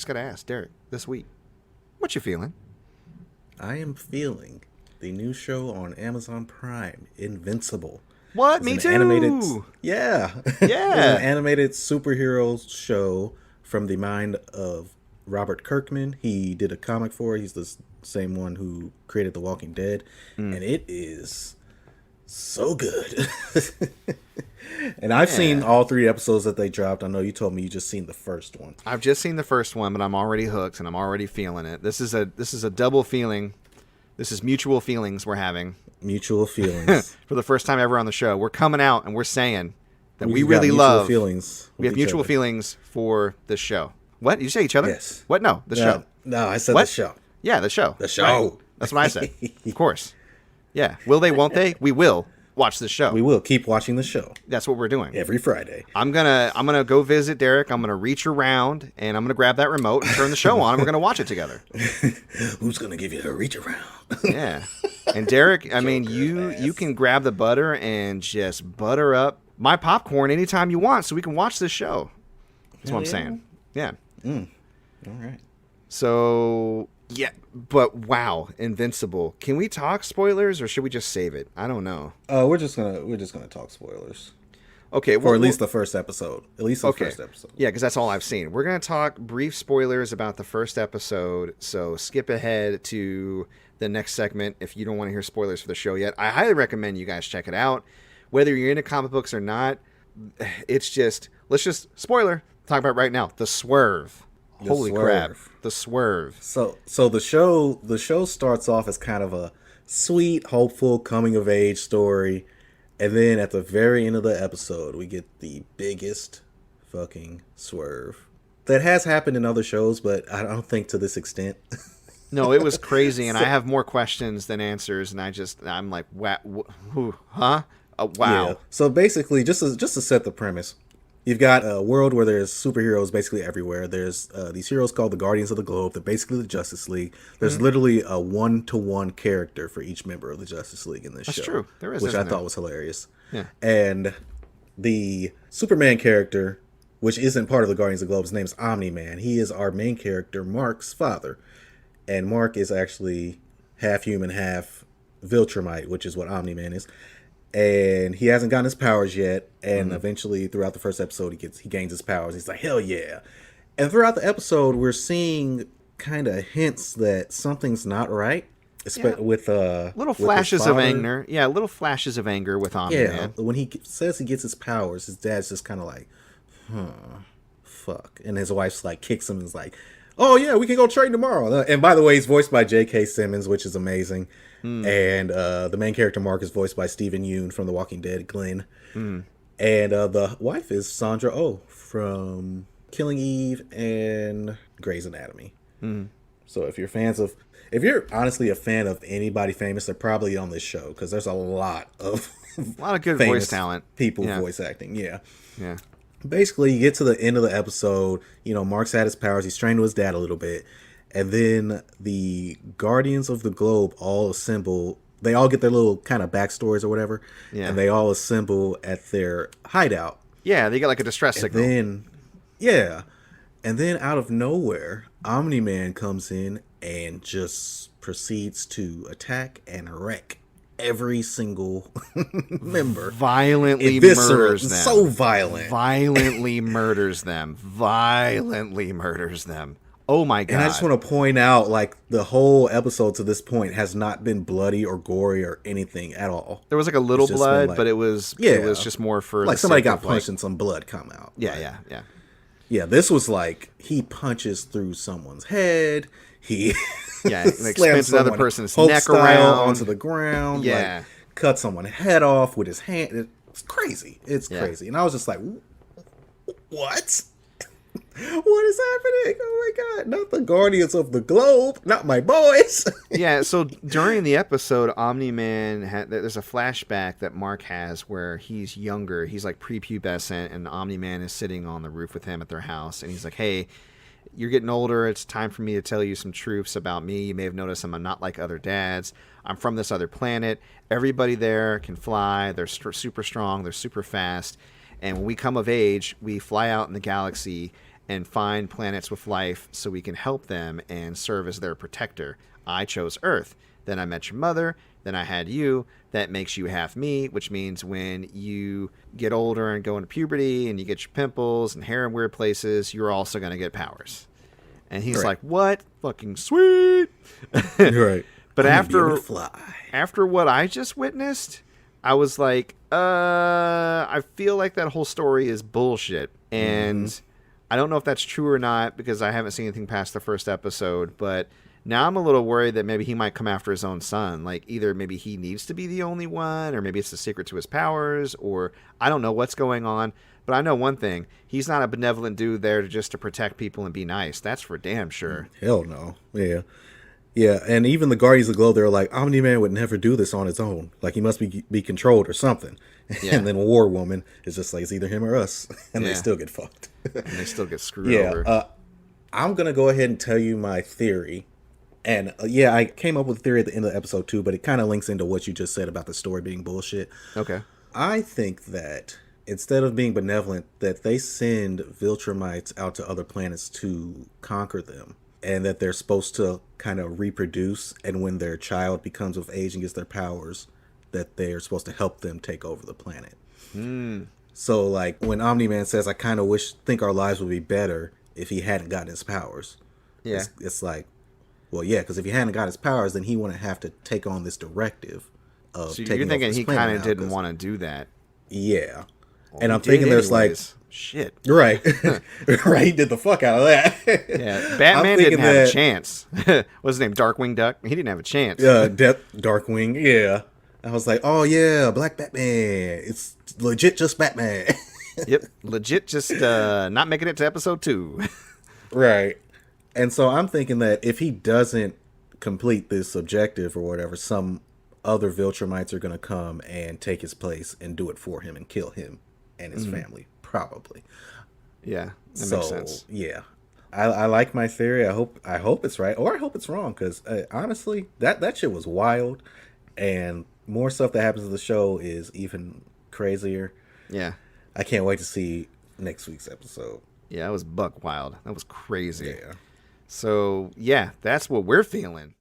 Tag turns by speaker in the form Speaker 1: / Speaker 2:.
Speaker 1: just got to ask, Derrick, this week, what you feeling?
Speaker 2: I am feeling the new show on Amazon Prime, Invincible.
Speaker 1: What?
Speaker 2: It's
Speaker 1: Me
Speaker 2: an
Speaker 1: too.
Speaker 2: animated, yeah. It's
Speaker 1: Yeah.
Speaker 2: an animated superhero show from the mind of Robert Kirkman. He did a comic for it. He's the same one who created The Walking Dead. And it is so good. And I've seen all 3 episodes that they dropped. I know you told me you just seen the first one.
Speaker 1: I've just seen the first one, but I'm already hooked and I'm already feeling it. This is a double feeling. This is mutual feelings we're having.
Speaker 2: Mutual feelings.
Speaker 1: For the first time ever on the show. We're coming out and we're saying that we
Speaker 2: We've got
Speaker 1: really
Speaker 2: mutual
Speaker 1: love
Speaker 2: feelings.
Speaker 1: We have mutual feelings for this show. What? You say each other?
Speaker 2: Yes.
Speaker 1: What? No, the show.
Speaker 2: No, I said
Speaker 1: What?
Speaker 2: the show.
Speaker 1: Yeah, the show.
Speaker 2: The show.
Speaker 1: Right. That's what I said. Of course. Yeah. Will they, won't they? We will watch the show.
Speaker 2: We will keep watching the show
Speaker 1: That's what we're doing.
Speaker 2: every Friday.
Speaker 1: I'm gonna go visit Derrick. I'm gonna reach around and I'm gonna grab that remote and turn the show on and we're gonna watch it together.
Speaker 2: Who's gonna give you a reach around?
Speaker 1: Yeah. And Derrick, I mean, you can grab the butter and just butter up my popcorn anytime you want so we can watch this show. That's what I'm saying. Yeah.
Speaker 2: All right.
Speaker 1: So, yeah, but wow, Invincible. Can we talk spoilers or should we just save it? I don't know.
Speaker 2: We're just gonna talk spoilers
Speaker 1: Okay,
Speaker 2: for at least the first episode. At least the first episode.
Speaker 1: Yeah, because that's all I've seen. We're going to talk brief spoilers about the first episode, so skip ahead to the next segment if you don't want to hear spoilers for the show yet. I highly recommend you guys check it out. Whether you're into comic books or not, let's just spoiler, talk about it right now. The swerve. Holy crap. The swerve.
Speaker 2: So the show starts off as kind of a sweet, hopeful coming of age story. And then at the very end of the episode, we get the biggest fucking swerve. That has happened in other shows, but I don't think to this extent.
Speaker 1: No, it was crazy, and I have more questions than answers, and I'm like, huh? Wow.
Speaker 2: Yeah. So basically, just to set the premise, you've got a world where there's superheroes basically everywhere. There's these heroes called the Guardians of the Globe. They're basically the Justice League. There's literally a 1-to-1 character for each member of the Justice League in this show.
Speaker 1: That's true. There is,
Speaker 2: which I
Speaker 1: isn't there?
Speaker 2: thought was hilarious.
Speaker 1: Yeah.
Speaker 2: And the Superman character, which isn't part of the Guardians of the Globe, his name's Omni-Man. He is our main character, Mark's father. And Mark is actually half human, half Viltrumite, which is what Omni-Man is. And he hasn't gotten his powers yet. And eventually, throughout the first episode, he gains his powers. He's like, hell yeah. And throughout the episode, we're seeing kind of hints that something's not right. With
Speaker 1: little flashes of anger. Yeah, little flashes of anger with Omni-Man.
Speaker 2: Yeah, when he says he gets his powers, his dad's just kind of like, fuck. And his wife's like, kicks him and is like, oh yeah, we can go train tomorrow. And by the way, he's voiced by J.K. Simmons, which is amazing. And the main character, Mark, is voiced by Stephen Yeun from The Walking Dead, Glenn. And the wife is Sandra Oh from Killing Eve and Grey's Anatomy. So if you're honestly a fan of anybody famous, they're probably on this show because there's a lot of
Speaker 1: good voice talent.
Speaker 2: People voice acting. Yeah.
Speaker 1: Yeah.
Speaker 2: Basically, you get to the end of the episode, Mark's had his powers, he's trained with his dad a little bit, and then the Guardians of the Globe all assemble. They all get their little kind of backstories or whatever, and they all assemble at their hideout.
Speaker 1: Yeah, they get like a distress signal.
Speaker 2: And then out of nowhere, Omni-Man comes in and just proceeds to attack and wreck every single member.
Speaker 1: Violently murders them.
Speaker 2: So violent.
Speaker 1: Violently murders them. Oh my God.
Speaker 2: And I just want to point out, like, the whole episode to this point has not been bloody or gory or anything at all.
Speaker 1: There was like a little blood, but it was just more for
Speaker 2: like somebody got punched and some blood come out.
Speaker 1: Yeah.
Speaker 2: Yeah, this was like he punches through someone's head. He
Speaker 1: like spins another person's neck around
Speaker 2: onto the ground.
Speaker 1: Yeah,
Speaker 2: like, cut someone's head off with his hand. It's crazy. It's crazy. And I was just like, what? What is happening? Oh my God! Not the Guardians of the Globe. Not my boys.
Speaker 1: Yeah. So during the episode, Omni-Man there's a flashback that Mark has where he's younger. He's like prepubescent, and Omni-Man is sitting on the roof with him at their house, and he's like, "Hey, you're getting older. It's time for me to tell you some truths about me. You may have noticed I'm not like other dads. I'm from this other planet. Everybody there can fly. They're super strong. They're super fast. And when we come of age, we fly out in the galaxy." and find planets with life so we can help them and serve as their protector. I chose Earth. Then I met your mother. Then I had you. That makes you half me, which means when you get older and go into puberty and you get your pimples and hair in weird places, you're also going to get powers. And he's like, what? Fucking sweet.
Speaker 2: Right.
Speaker 1: But after what I just witnessed, I was like, I feel like that whole story is bullshit. And I don't know if that's true or not because I haven't seen anything past the first episode. But now I'm a little worried that maybe he might come after his own son. Like either maybe he needs to be the only one or maybe it's the secret to his powers or I don't know what's going on. But I know one thing. He's not a benevolent dude there just to protect people and be nice. That's for damn sure.
Speaker 2: Hell no. Yeah. Yeah, and even the Guardians of the Globe, they were like, Omni-Man would never do this on his own. Like, he must be controlled or something.
Speaker 1: Yeah.
Speaker 2: And then War Woman is just like, it's either him or us. And they still get fucked.
Speaker 1: And they still get screwed over.
Speaker 2: I'm going to go ahead and tell you my theory. And, I came up with a theory at the end of the episode, too, but it kind of links into what you just said about the story being bullshit.
Speaker 1: Okay.
Speaker 2: I think that instead of being benevolent, that they send Viltrumites out to other planets to conquer them. And that they're supposed to kind of reproduce, and when their child becomes of age and gets their powers, that they're supposed to help them take over the planet. So, like, when Omni-Man says, I kind of think our lives would be better if he hadn't gotten his powers.
Speaker 1: Yeah.
Speaker 2: It's like, well, yeah, because if he hadn't got his powers, then he wouldn't have to take on this directive of
Speaker 1: so
Speaker 2: taking
Speaker 1: you're thinking
Speaker 2: over
Speaker 1: he
Speaker 2: planet
Speaker 1: kind of
Speaker 2: now,
Speaker 1: didn't want to do that.
Speaker 2: Yeah.
Speaker 1: Well,
Speaker 2: and I'm thinking there's like...
Speaker 1: Shit.
Speaker 2: Right. Right, he did the fuck out of that.
Speaker 1: Yeah, Batman didn't have a chance. What's his name? Darkwing Duck? He didn't have a chance.
Speaker 2: Darkwing, yeah. I was like, oh yeah, Black Batman. It's legit just Batman.
Speaker 1: Yep, legit just not making it to episode 2.
Speaker 2: Right. And so I'm thinking that if he doesn't complete this objective or whatever, some other Viltrumites are going to come and take his place and do it for him and kill him and his family. Probably.
Speaker 1: Yeah, that makes sense.
Speaker 2: Yeah, I like my theory. I hope it's right, or I hope it's wrong. Because honestly, that shit was wild, and more stuff that happens in the show is even crazier.
Speaker 1: Yeah,
Speaker 2: I can't wait to see next week's episode.
Speaker 1: Yeah, that was buck wild. That was crazy.
Speaker 2: Yeah.
Speaker 1: So yeah, that's what we're feeling.